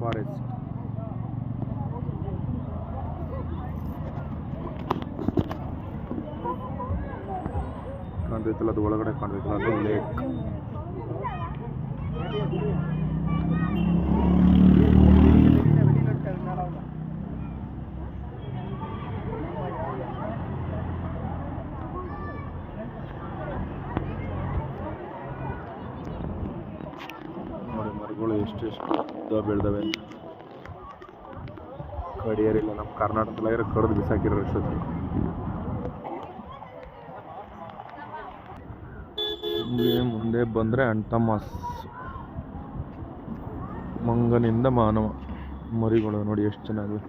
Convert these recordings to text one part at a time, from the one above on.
Forest ಕಾಣ್ತೈತಲ್ಲ, ಅದು ಒಳಗಡೆ ಕಾಣ್ತೈತಲ್ಲ, ಅದು ಲೇಕ್. ನೋಡಿ ಮರಗಳು ಎಷ್ಟೆಷ್ಟು ಬೆಳೆದವೆ ಅಂತ. ಕಡಿಯರಿಲ್ಲ, ನಮ್ಮ ಕರ್ನಾಟಕದಲ್ಲಾಗಿರೋ ಕಡಿದು ಬಿಸಾಕಿರೋ ಅಷ್ಟೊತ್ತು. ಮುಂದೆ ಬಂದರೆ ಅಂಟಮಾಸ್, ಮಂಗನಿಂದ ಮಾನವ ಮರಿಗಳು ನೋಡಿ ಎಷ್ಟು ಚೆನ್ನಾಗಿವೆ.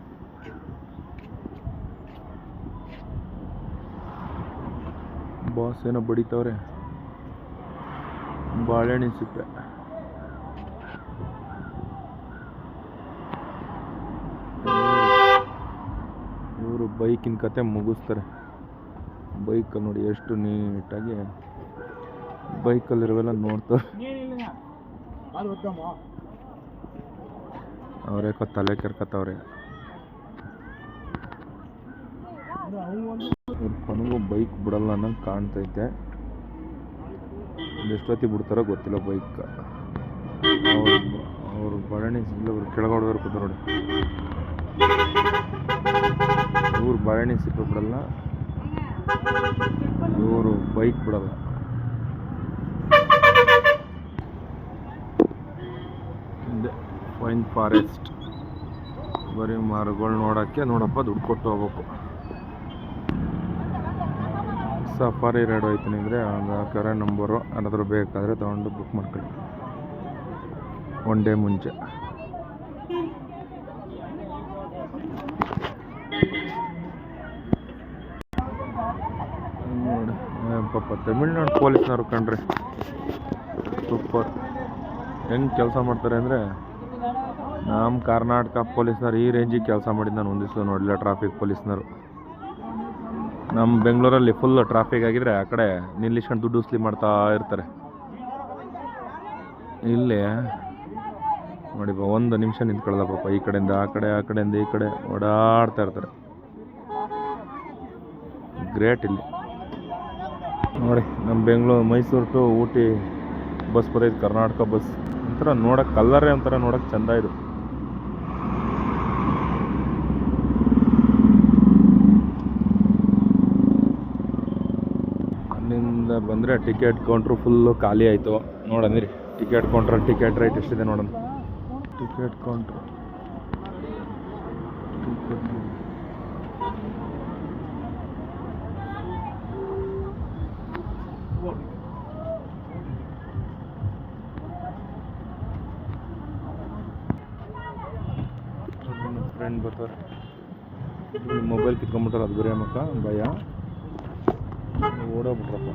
ಬಾಸ್ ಏನೋ ಬಡಿತವ್ರೆ. ಬಾಳೆಹಣ್ಣು ಸಿಪ್ಪೆ. ಇವರು ಬೈಕಿನ ಕತೆ ಮುಗಿಸ್ತಾರೆ. ಬೈಕಲ್ಲಿ ನೋಡಿ ಎಷ್ಟು ನೀಟಾಗಿ ಬೈಕಲ್ಲಿರುವೆಲ್ಲ ನೋಡ್ತಾರೆ. ಅವ್ರೇಕೋ ತಲೆ ಕೆರ್ಕತ್ತವ್ರೆ. ಇವ್ರ ಕೊನೆಗೂ ಬೈಕ್ ಬಿಡಲ್ಲ ಅನ್ನಂಗೆ ಕಾಣ್ತೈತೆ. ಎಷ್ಟೊತ್ತಿಗೆ ಬಿಡ್ತಾರೋ ಗೊತ್ತಿಲ್ಲ ಬೈಕ್. ಅವ್ರು ಬಾಳೆಹಣ್ಣು ಸಿಗ್ಲವ್ರು ಕೆಳಗಡೆ ಕೂತ ನೋಡಿ. ಇವ್ರು ಬಾಳೆಹಣ್ಣು ಸಿಕ್ಕ ಬಿಡಲ್ಲ, ಇವರು ಬೈಕ್ ಬಿಡಲ್ಲ. ಫೈನ್ ಫಾರೆಸ್ಟ್, ಬರೀ ಮರಗಳು ನೋಡೋಕ್ಕೆ ನೋಡಪ್ಪ ದುಡ್ಡು ಕೊಟ್ಟು ಹೋಗ್ಬೇಕು. ಸಫಾರಿ ರೈಡ್ ಹೋಯ್ತೀನಿ ಅಂದರೆ ಒಂದು ಕರೆ ನಂಬರು ಏನಾದರೂ ಬೇಕಾದರೆ ತೊಗೊಂಡು ಬುಕ್ ಮಾಡ್ಕೊಳ್ಳಿ ಒನ್ ಡೇ ಮುಂಚೆ. ನೋಡಿ ಪಾಪ ತಮಿಳ್ನಾಡು ಪೊಲೀಸ್ನವ್ರು ಕಂಡ್ರೆ ಸೂಪರ್. ಹೆಂಗೆ ಕೆಲಸ ಮಾಡ್ತಾರೆ ಅಂದರೆ, ನಮ್ಮ ಕರ್ನಾಟಕ ಪೊಲೀಸ್ನವ್ರು ಈ ರೇಂಜಿಗೆ ಕೆಲಸ ಮಾಡಿದ್ದು ನಾನು ಒಂದು ದಿವಸ ನೋಡಲಿಲ್ಲ. ಟ್ರಾಫಿಕ್ ಪೊಲೀಸ್ನವರು ನಮ್ಮ ಬೆಂಗಳೂರಲ್ಲಿ ಫುಲ್ ಟ್ರಾಫಿಕ್ ಆಗಿದ್ರೆ ಆ ಕಡೆ ನಿಲ್ಲಿಸ್ಕೊಂಡು ದುಡ್ಡು ವಸೂಲಿ ಮಾಡ್ತಾ ಇರ್ತಾರೆ. ಇಲ್ಲಿ ನೋಡಿ ಒಂದು ನಿಮಿಷ ನಿಂತ್ಕೊಳ್ಳಲ್ಲ ಪಾಪ. ಈ ಕಡೆಯಿಂದ ಆ ಕಡೆ, ಆ ಕಡೆಯಿಂದ ಈ ಕಡೆ ಓಡಾಡ್ತಾ ಇರ್ತಾರೆ. ಗ್ರೇಟ್. ಇಲ್ಲಿ ನೋಡಿ ನಮ್ಮ ಬೆಂಗಳೂರು ಮೈಸೂರು ಟು ಊಟಿ ಬಸ್ ಬರೋದು, ಕರ್ನಾಟಕ ಬಸ್. ಒಂಥರ ನೋಡೋಕೆ ಕಲ್ಲರೇ ಒಂಥರ ನೋಡೋಕೆ ಚೆಂದ ಇದು. ಅಲ್ಲಿಂದ ಬಂದರೆ ಟಿಕೆಟ್ ಕೌಂಟ್ರು ಫುಲ್ಲು ಖಾಲಿ ಆಯಿತು. ನೋಡಂದಿರಿ ಟಿಕೆಟ್ ಕೌಂಟ್ರಲ್ಲಿ ಟಿಕೆಟ್ ರೇಟ್ ಎಷ್ಟಿದೆ ನೋಡೋಣ. ಟಿಕೆಟ್ ಕೌಂಟ್ರು ಫ್ರೆಂಡ್ ಬರ್ತಾರೆ. ಮೊಬೈಲ್ ಕಿತ್ಕೊಂಡ್ಬಿಟ್ಟಾರೆ, ಅದು ಬೇರೆ ಮಕ್ಕ ಭಯ. ಓಡೋಗ್ಬಿಟ್ರಪ್ಪ.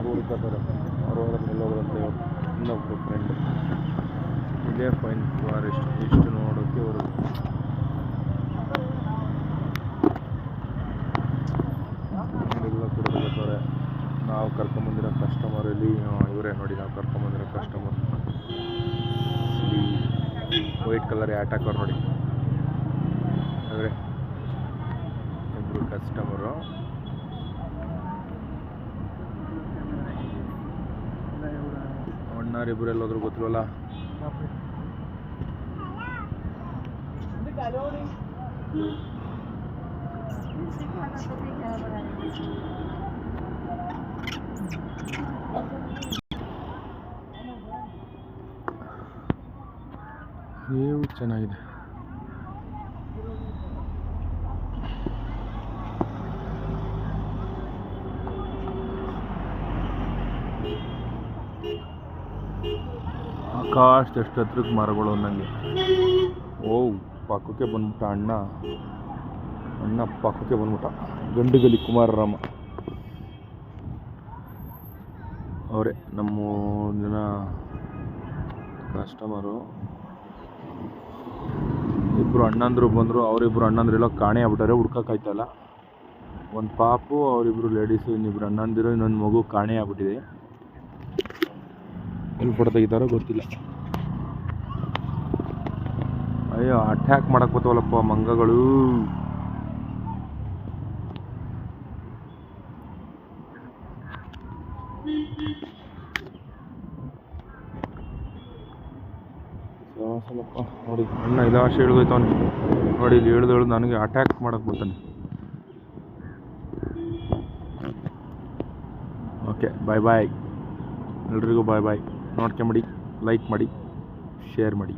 ಹುಡ್ಕೋತಾರೆ ಅವ್ರು ಹೋದ್ರಲ್ಲಿ ಹೋಗೋದಂತ ಇನ್ನೊಬ್ರು ಫ್ರೆಂಡ್. ಇದೇ ಫೈನ್ ಫಾರೆಸ್ಟ್. ಇಷ್ಟು ನೋಡೋಕ್ಕೆ ಅವರು ಎಲ್ಲ ಕುಡಿದ್ರೆ. ನಾವು ಕರ್ಕೊಂಬಂದಿರೋ ಕಸ್ಟಮರ್ ಇಲ್ಲಿ ಇವರೇ ನೋಡಿ. ನಾವು ಕರ್ಕೊಂಬಂದಿರೋ ಕಸ್ಟಮರ್ ವೈಟ್ ಕಲರ್ ಹ್ಯಾಟ್ ಹಾಕೋರು ನೋಡಿ. ಅವರೇ ಇಬ್ಬರು ಕಸ್ಟಮರು. ಅಣ್ಣಾರಿಬ್ಬರು ಎಲ್ಲೋದ್ರು ಗೊತ್ತಿಲ್ವಲ್ಲ. ಏವು ಚೆನ್ನಾಗಿದೆ. ಆಕಾಶ ಎಷ್ಟು ಹತ್ರಕ್ಕೆ ಮರಗಳು ಅನ್ನಂಗೆ. ಓ ಪಕ್ಕಕ್ಕೆ ಬಂದ್ಬಿಟ್ಟ ಅಣ್ಣ ಪಕ್ಕಕ್ಕೆ ಬಂದ್ಬಿಟ್ಟ. ಗಂಡುಗಲಿ ಕುಮಾರರಾಮ. ಅವರೇ ನಮ್ಮ ಜನ ಕಸ್ಟಮರು. ಇಬ್ಬರು ಅಣ್ಣಂದರು ಬಂದರು, ಅವರಿಬ್ಬರು ಅಣ್ಣಂದ್ರೆಲ್ಲ ಕಾಣೆ ಆಗ್ಬಿಟ್ಟಾರೆ, ಹುಡ್ಕೋಕ್ಕಾಯ್ತಲ್ಲ. ಒಂದು ಪಾಪು, ಅವರಿಬ್ಬರು ಲೇಡೀಸು, ಇನ್ನಿಬ್ಬರು ಅಣ್ಣಂದಿರು, ಇನ್ನೊಂದು ಮಗು ಕಾಣೆ ಆಗ್ಬಿಟ್ಟಿದೆ. ಎಲ್ಲಿ ಫೋಟೋ ತೆಗಿತಾರೋ ಗೊತ್ತಿಲ್ಲ. ಅಯ್ಯೋ, ಅಟ್ಯಾಕ್ ಮಾಡಕ್ಕೆ ಬರ್ತಾವಲ್ಲಪ್ಪ ಮಂಗಗಳು. ನೋಡಿ ಅಣ್ಣ ಇದಾಶೆ ಇಳ್ದೋಯ್ತವನು ನೋಡಿ, ಇಲ್ಲಿ ಇಳ್ದು ನನಗೆ ಅಟ್ಯಾಕ್ ಮಾಡಕ್ಕೆ ಬರ್ತಾನೆ. ಓಕೆ, ಬಾಯ್ ಬಾಯ್ ಎಲ್ರಿಗೂ, ಬಾಯ್ ಬಾಯ್. ನೋಡ್ಕೊಂಬಿಡಿ, ಲೈಕ್ ಮಾಡಿ, ಶೇರ್ ಮಾಡಿ.